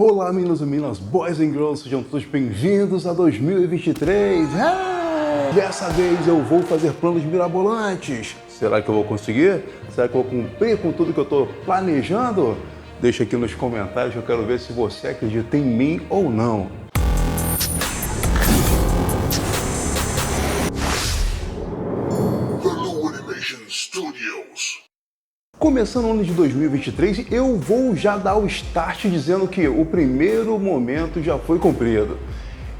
Olá, meninos e meninas, boys and girls, sejam todos bem-vindos a 2023. Dessa vez eu vou fazer planos mirabolantes. Será que eu vou conseguir? Será que eu vou cumprir com tudo que eu estou planejando? Deixa aqui nos comentários que eu quero ver se você acredita em mim ou não. Começando o ano de 2023, eu vou já dar o start dizendo que o primeiro momento já foi cumprido.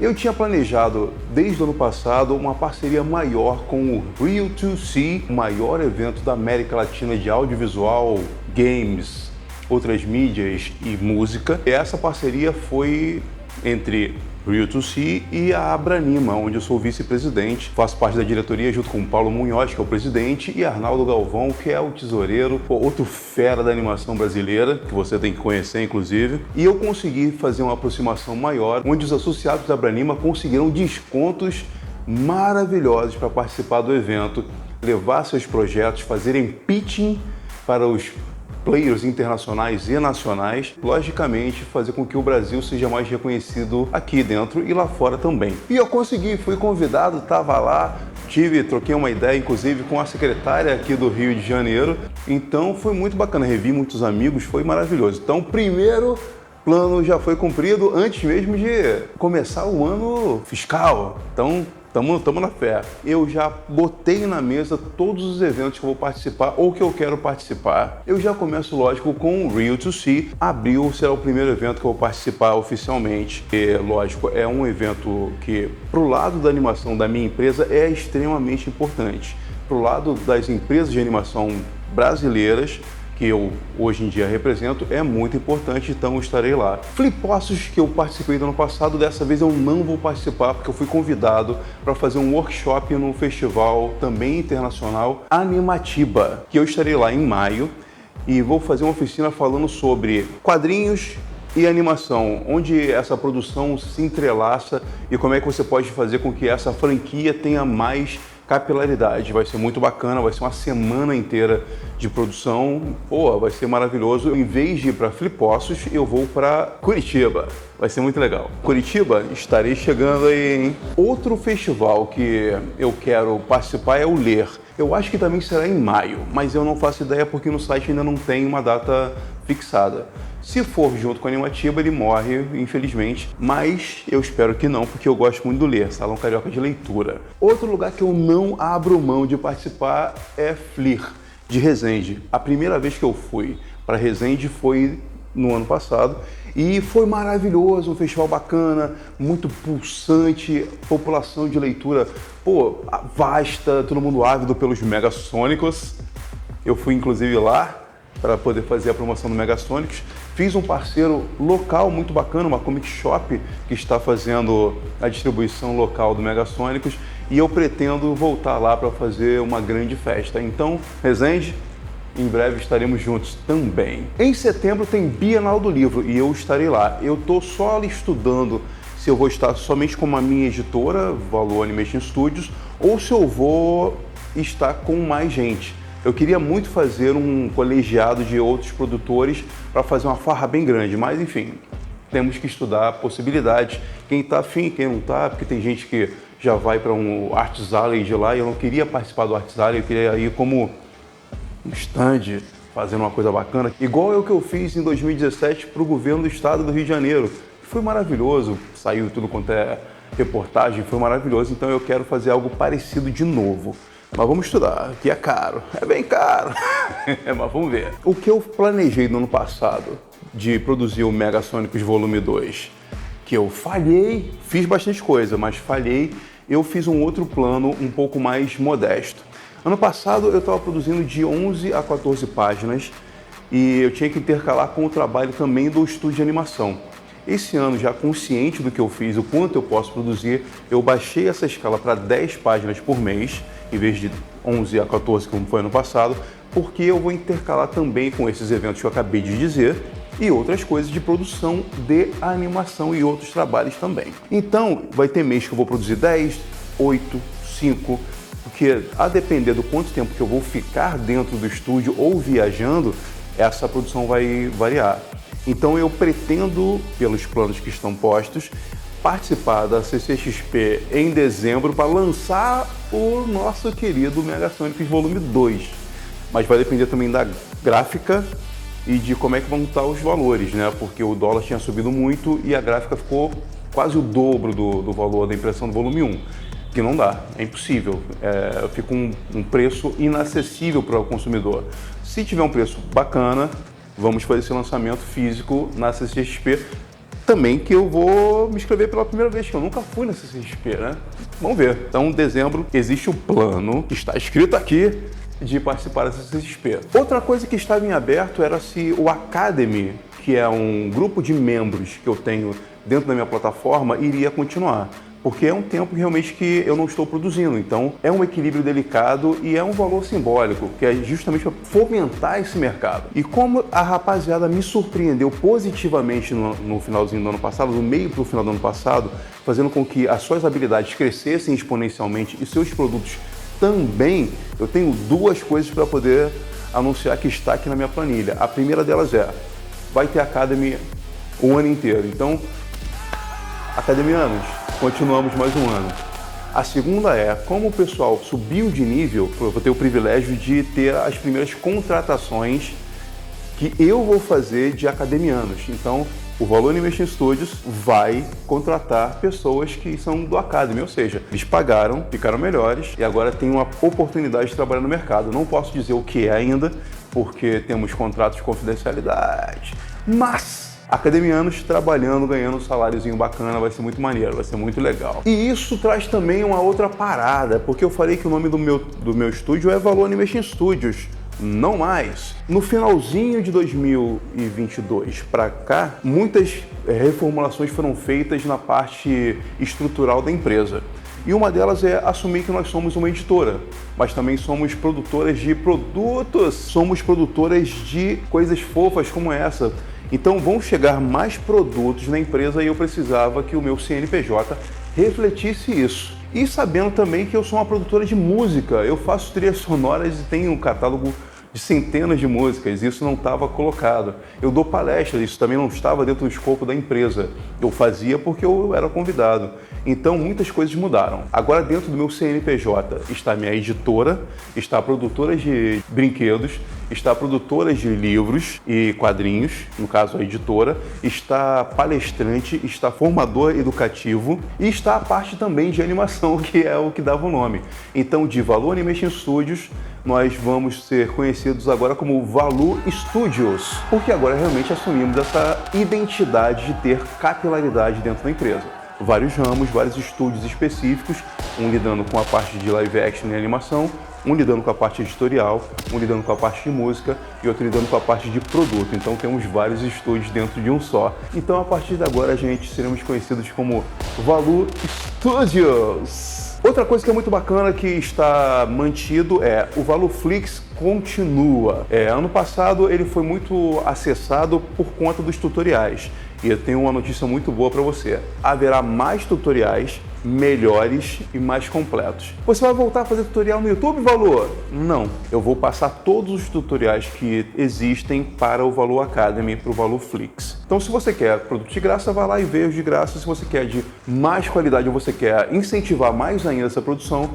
Eu tinha planejado, desde o ano passado, uma parceria maior com o Rio2C, o maior evento da América Latina de audiovisual, games, outras mídias e música. E essa parceria foi entre Rio2C e a Abranima, onde eu sou vice-presidente, faço parte da diretoria junto com o Paulo Munhoz, que é o presidente, e Arnaldo Galvão, que é o tesoureiro, outro fera da animação brasileira, que você tem que conhecer, inclusive. E eu consegui fazer uma aproximação maior, onde os associados da Abranima conseguiram descontos maravilhosos para participar do evento, levar seus projetos, fazerem pitching para os players internacionais e nacionais, logicamente fazer com que o Brasil seja mais reconhecido aqui dentro e lá fora também. E eu consegui, fui convidado, estava lá, troquei uma ideia inclusive com a secretária aqui do Rio de Janeiro, então foi muito bacana, revi muitos amigos, foi maravilhoso. Então, primeiro plano já foi cumprido antes mesmo de começar o ano fiscal, então Tamo na fé. Eu já botei na mesa todos os eventos que eu vou participar ou que eu quero participar. Eu já começo, lógico, com o Rio2C. Abril será o primeiro evento que eu vou participar oficialmente. E, lógico, é um evento que, pro lado da animação da minha empresa, é extremamente importante. Pro lado das empresas de animação brasileiras, que eu hoje em dia represento, é muito importante, então eu estarei lá. Flippostos que eu participei do ano passado, dessa vez eu não vou participar porque eu fui convidado para fazer um workshop no festival também internacional Animatiba, que eu estarei lá em maio e vou fazer uma oficina falando sobre quadrinhos e animação, onde essa produção se entrelaça e como é que você pode fazer com que essa franquia tenha mais capilaridade. Vai ser muito bacana, vai ser uma semana inteira de produção, vai ser maravilhoso. Em vez de ir para Flippostos, eu vou para Curitiba, vai ser muito legal. Curitiba, estarei chegando aí, hein? Outro festival que eu quero participar é o Ler. Eu acho que também será em maio, mas eu não faço ideia porque no site ainda não tem uma data fixada. Se for junto com a Animatiba, ele morre, infelizmente, mas eu espero que não, porque eu gosto muito do Ler, Salão Carioca de Leitura. Outro lugar que eu não abro mão de participar é FLIR, de Resende. A primeira vez que eu fui para Resende foi no ano passado e foi maravilhoso, um festival bacana, muito pulsante, população de leitura, vasta, todo mundo ávido pelos Megasônicos. Eu fui inclusive lá para poder fazer a promoção do Megasônicos. Fiz um parceiro local muito bacana, uma comic shop que está fazendo a distribuição local do Megasônicos e eu pretendo voltar lá para fazer uma grande festa. Então, Resende, em breve estaremos juntos também. Em setembro tem Bienal do Livro e eu estarei lá. Eu estou só estudando se eu vou estar somente com a minha editora, Valor Animation Studios, ou se eu vou estar com mais gente. Eu queria muito fazer um colegiado de outros produtores para fazer uma farra bem grande, mas enfim, temos que estudar possibilidades. Quem está afim, quem não está, porque tem gente que já vai para um Arts Alley de lá e eu não queria participar do Arts Alley, eu queria ir como um stand, fazendo uma coisa bacana, igual o que eu fiz em 2017 para o governo do estado do Rio de Janeiro. Foi maravilhoso, saiu tudo quanto é reportagem, foi maravilhoso, então eu quero fazer algo parecido de novo. Mas vamos estudar, que é caro, é bem caro, mas vamos ver. O que eu planejei no ano passado de produzir o Megasônicos Volume 2, que eu falhei, fiz bastante coisa, mas falhei, eu fiz um outro plano um pouco mais modesto. Ano passado eu estava produzindo de 11 a 14 páginas e eu tinha que intercalar com o trabalho também do estúdio de animação. Esse ano, já consciente do que eu fiz, o quanto eu posso produzir, eu baixei essa escala para 10 páginas por mês, em vez de 11 a 14, como foi ano passado, porque eu vou intercalar também com esses eventos que eu acabei de dizer e outras coisas de produção de animação e outros trabalhos também. Então, vai ter mês que eu vou produzir 10, 8, 5, porque a depender do quanto tempo que eu vou ficar dentro do estúdio ou viajando, essa produção vai variar. Então eu pretendo, pelos planos que estão postos, participar da CCXP em dezembro para lançar o nosso querido Megasonic Volume 2. Mas vai depender também da gráfica e de como é que vão estar os valores, né? Porque o dólar tinha subido muito e a gráfica ficou quase o dobro do valor da impressão do volume 1, que não dá, é impossível, fica um preço inacessível para o consumidor. Se tiver um preço bacana, vamos fazer esse lançamento físico na CCXP, também que eu vou me inscrever pela primeira vez, que eu nunca fui na CCXP, né? Vamos ver. Então, em dezembro, existe o plano, que está escrito aqui, de participar da CCXP. Outra coisa que estava em aberto era se o Academy, que é um grupo de membros que eu tenho dentro da minha plataforma, iria continuar. Porque é um tempo realmente que eu não estou produzindo, então é um equilíbrio delicado e é um valor simbólico, que é justamente para fomentar esse mercado. E como a rapaziada me surpreendeu positivamente no finalzinho do ano passado, do meio para o final do ano passado, fazendo com que as suas habilidades crescessem exponencialmente e seus produtos também, eu tenho duas coisas para poder anunciar que está aqui na minha planilha. A primeira delas vai ter Academy o ano inteiro, então, academianos, continuamos mais um ano. A segunda como o pessoal subiu de nível, eu vou ter o privilégio de ter as primeiras contratações que eu vou fazer de academianos. Então, o Valor Animation Studios vai contratar pessoas que são do Academy, ou seja, eles pagaram, ficaram melhores e agora tem uma oportunidade de trabalhar no mercado. Não posso dizer o que é ainda, porque temos contratos de confidencialidade, mas academianos trabalhando, ganhando um saláriozinho bacana, vai ser muito maneiro, vai ser muito legal. E isso traz também uma outra parada, porque eu falei que o nome do meu estúdio é Valor Animation Studios, não mais. No finalzinho de 2022 para cá, muitas reformulações foram feitas na parte estrutural da empresa. E uma delas é assumir que nós somos uma editora, mas também somos produtoras de produtos, somos produtoras de coisas fofas como essa. Então vão chegar mais produtos na empresa e eu precisava que o meu CNPJ refletisse isso. E sabendo também que eu sou uma produtora de música, eu faço trilhas sonoras e tenho um catálogo de centenas de músicas, isso não estava colocado. Eu dou palestras, isso também não estava dentro do escopo da empresa. Eu fazia porque eu era convidado. Então muitas coisas mudaram. Agora dentro do meu CNPJ está minha editora, está a produtora de brinquedos, está a produtora de livros e quadrinhos, no caso a editora, está palestrante, está formador educativo e está a parte também de animação, que é o que dava o nome. Então de Valor Animation Studios, nós vamos ser conhecidos agora como Valu Studios, porque agora realmente assumimos essa identidade de ter capilaridade dentro da empresa. Vários ramos, vários estúdios específicos, um lidando com a parte de live action e animação, um lidando com a parte editorial, um lidando com a parte de música e outro lidando com a parte de produto. Então temos vários estúdios dentro de um só. Então a partir de agora, gente, seremos conhecidos como Valu Studios. Outra coisa que é muito bacana que está mantido é o ValuFlix continua. Ano passado ele foi muito acessado por conta dos tutoriais. E eu tenho uma notícia muito boa para você. Haverá mais tutoriais melhores e mais completos. Você vai voltar a fazer tutorial no YouTube, Valor? Não. Eu vou passar todos os tutoriais que existem para o Valor Academy, para o ValuFlix. Então, se você quer produto de graça, vai lá e veja de graça. Se você quer de mais qualidade ou você quer incentivar mais ainda essa produção,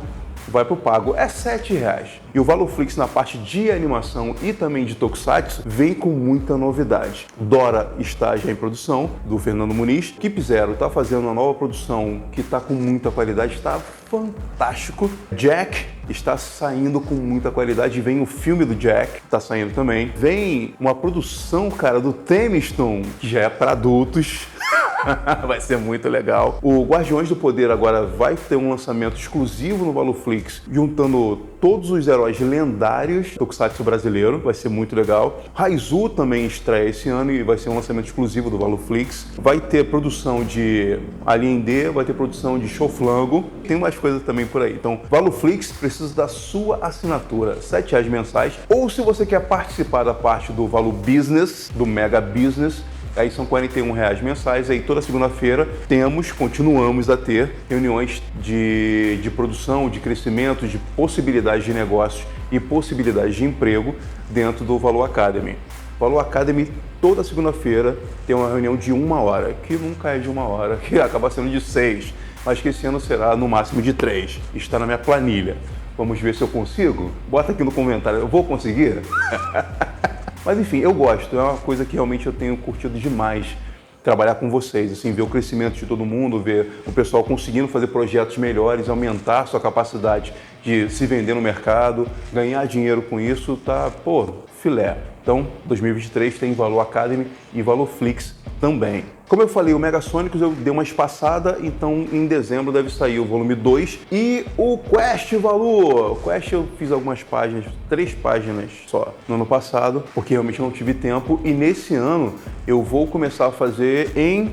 vai para o pago, é R$7. E o ValuFlix na parte de animação e também de Tokusatsu vem com muita novidade. Dora está já em produção, do Fernando Muniz. Keep Zero está fazendo uma nova produção que está com muita qualidade, está fantástico. Jack está saindo com muita qualidade, vem o filme do Jack, está saindo também. Vem uma produção, cara, do Temeston, que já é para adultos. Vai ser muito legal. O Guardiões do Poder agora vai ter um lançamento exclusivo no ValuFlix, juntando todos os heróis lendários do Tokusatsu brasileiro. Vai ser muito legal. Raizu também estreia esse ano e vai ser um lançamento exclusivo do ValuFlix. Vai ter produção de Alien D, vai ter produção de Shoflango. Tem mais coisas também por aí. Então, ValuFlix precisa da sua assinatura, R$7 mensais. Ou se você quer participar da parte do Valu Business, do Mega Business, aí são R$41 mensais, aí toda segunda-feira continuamos a ter reuniões de produção, de crescimento, de possibilidades de negócios e possibilidades de emprego dentro do Valor Academy. Valor Academy, toda segunda-feira tem uma reunião de 1 hora, que nunca é de 1 hora, que acaba sendo de 6, mas que esse ano será no máximo de 3. Está na minha planilha. Vamos ver se eu consigo? Bota aqui no comentário, eu vou conseguir? Mas enfim, eu gosto, é uma coisa que realmente eu tenho curtido demais. Trabalhar com vocês, assim, ver o crescimento de todo mundo, ver o pessoal conseguindo fazer projetos melhores, aumentar sua capacidade de se vender no mercado, ganhar dinheiro com isso, tá, pô, filé. Então, 2023 tem Valor Academy e Valor Flix também. Como eu falei, o Megasônicos eu dei uma espaçada, então em dezembro deve sair o volume 2 e o Quest Valor. O Quest eu fiz algumas páginas, 3 páginas só no ano passado, porque realmente não tive tempo, e nesse ano eu vou começar a fazer em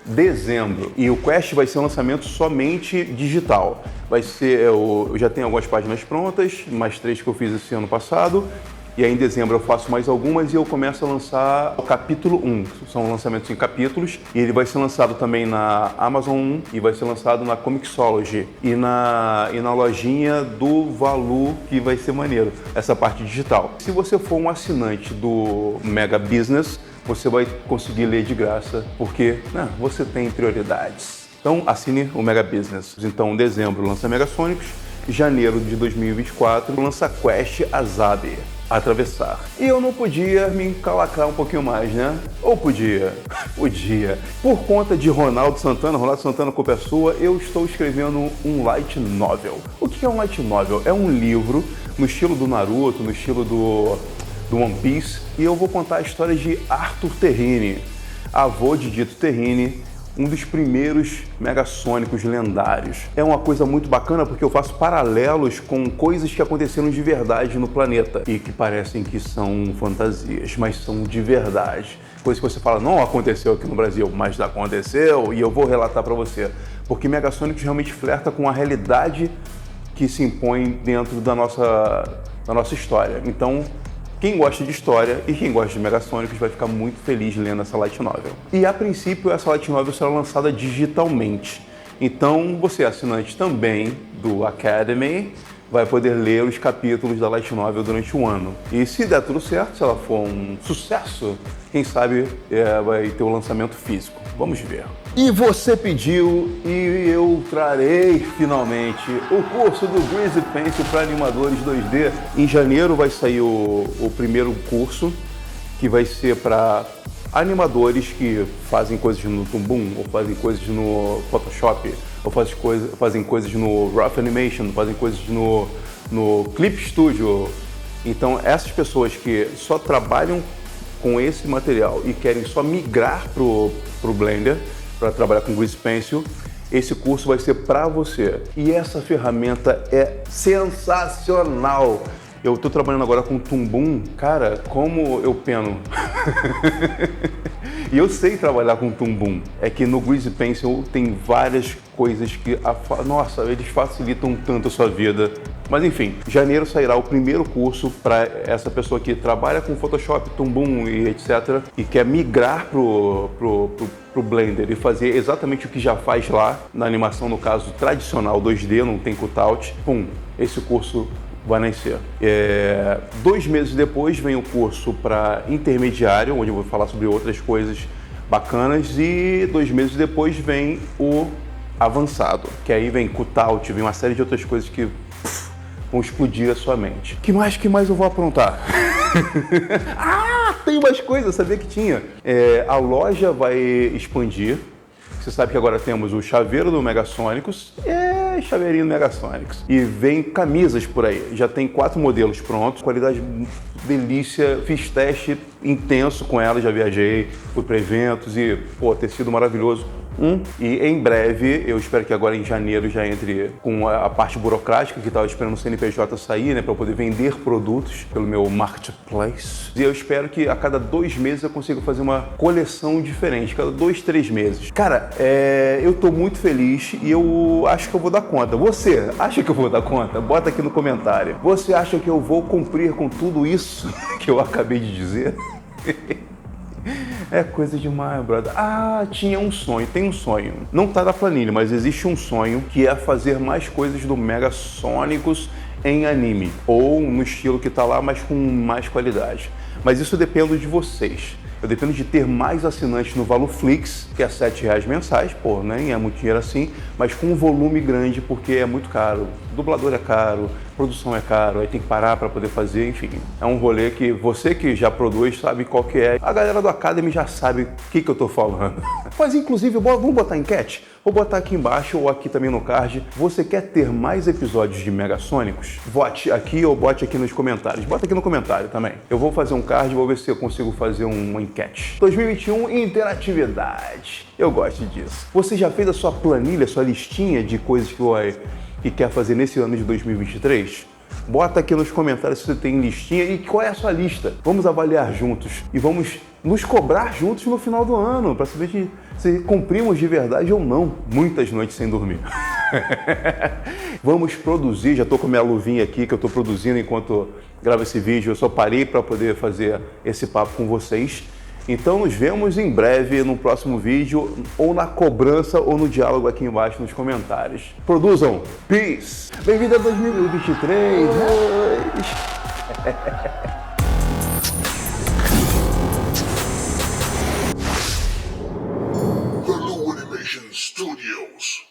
dezembro. E o Quest vai ser um lançamento somente digital. Vai ser, eu já tenho algumas páginas prontas, mais 3 que eu fiz esse ano passado. E aí em dezembro eu faço mais algumas e eu começo a lançar o capítulo 1. São lançamentos em capítulos. E ele vai ser lançado também na Amazon e vai ser lançado na Comixology. E na lojinha do Valu, que vai ser maneiro, essa parte digital. Se você for um assinante do Mega Business, você vai conseguir ler de graça, porque você tem prioridades. Então assine o Mega Business. Então dezembro lança Megasônicos, janeiro de 2024 lança Quest Azab. Atravessar. E eu não podia me encalacrar um pouquinho mais, né? Ou podia? Podia. Por conta de Ronaldo Santana, a culpa é sua, eu estou escrevendo um light novel. O que é um light novel? É um livro no estilo do Naruto, no estilo do One Piece, e eu vou contar a história de Arthur Terrine, avô de Dito Terrine, um dos primeiros megasônicos lendários. É uma coisa muito bacana porque eu faço paralelos com coisas que aconteceram de verdade no planeta e que parecem que são fantasias, mas são de verdade. Coisas que você fala, não aconteceu aqui no Brasil, mas aconteceu, e eu vou relatar para você. Porque Megasônicos realmente flerta com a realidade que se impõe dentro da nossa história. Então, quem gosta de história e quem gosta de Megasônicos vai ficar muito feliz lendo essa light novel. E a princípio essa light novel será lançada digitalmente. Então você, assinante também do Academy, vai poder ler os capítulos da light novel durante o ano. E se der tudo certo, se ela for um sucesso, quem sabe vai ter o lançamento físico. Vamos ver. E você pediu e eu trarei finalmente o curso do Greasy Pencil para animadores 2D. Em janeiro vai sair o primeiro curso, que vai ser para animadores que fazem coisas no Toon, ou fazem coisas no Photoshop, ou fazem coisas no Rough Animation, fazem coisas no Clip Studio. Então essas pessoas que só trabalham com esse material e querem só migrar pro Blender, para trabalhar com Greasy Pencil, esse curso vai ser para você. E essa ferramenta é sensacional. Eu estou trabalhando agora com Toon, cara, como eu peno. E eu sei trabalhar com Toon. É que no Greasy Pencil tem várias coisas que, nossa, eles facilitam tanto a sua vida. Mas enfim, janeiro sairá o primeiro curso para essa pessoa que trabalha com Photoshop, Toon e etc. e quer migrar pro Blender e fazer exatamente o que já faz lá, na animação, no caso, tradicional 2D, não tem cutout. Esse curso vai nascer. 2 meses depois vem o curso para intermediário, onde eu vou falar sobre outras coisas bacanas, e 2 meses depois vem o avançado, que aí vem cutout, vem uma série de outras coisas que vão explodir a sua mente. Que mais eu vou aprontar? Tem mais coisas, sabia que tinha. A loja vai expandir. Você sabe que agora temos o chaveiro do Megasônicos, chaveirinho do Megasônicos. E vem camisas por aí. Já tem 4 modelos prontos, qualidade delícia, fiz teste intenso com ela, já viajei, fui para eventos e, tecido maravilhoso. E em breve, eu espero que agora em janeiro já entre com a parte burocrática, que estava esperando o CNPJ sair, né, para eu poder vender produtos pelo meu marketplace. E eu espero que a cada 2 meses eu consiga fazer uma coleção diferente, cada 2, 3 meses. Cara, eu tô muito feliz e eu acho que eu vou dar conta. Você acha que eu vou dar conta? Bota aqui no comentário. Você acha que eu vou cumprir com tudo isso que eu acabei de dizer? É coisa demais, brother. Tinha um sonho, tem um sonho. Não tá na planilha, mas existe um sonho que é fazer mais coisas do Megasônicos em anime. Ou no estilo que tá lá, mas com mais qualidade. Mas isso depende de vocês. Eu dependo de ter mais assinantes no ValoFlix, que é R$7 mensais, pô, nem é muito dinheiro assim, mas com um volume grande, porque é muito caro. Dublador é caro, produção é caro, aí tem que parar para poder fazer, enfim. É um rolê que você que já produz sabe qual que é. A galera do Academy já sabe o que eu tô falando. Mas inclusive, vamos botar enquete? Vou botar aqui embaixo ou aqui também no card. Você quer ter mais episódios de Megasônicos? Vote aqui ou bote aqui nos comentários. Bota aqui no comentário também. Eu vou fazer um card, vou ver se eu consigo fazer uma enquete. 2021, interatividade. Eu gosto disso. Você já fez a sua planilha, sua listinha de coisas que quer fazer nesse ano de 2023? Bota aqui nos comentários se você tem listinha e qual é a sua lista. Vamos avaliar juntos e vamos nos cobrar juntos no final do ano para saber se cumprimos de verdade ou não. Muitas noites sem dormir. Vamos produzir, já estou com minha luvinha aqui que eu estou produzindo enquanto gravo esse vídeo. Eu só parei para poder fazer esse papo com vocês. Então nos vemos em breve no próximo vídeo, ou na cobrança ou no diálogo aqui embaixo nos comentários. Produzam! Peace! Bem-vindo a 2023! Hello Animation Studios.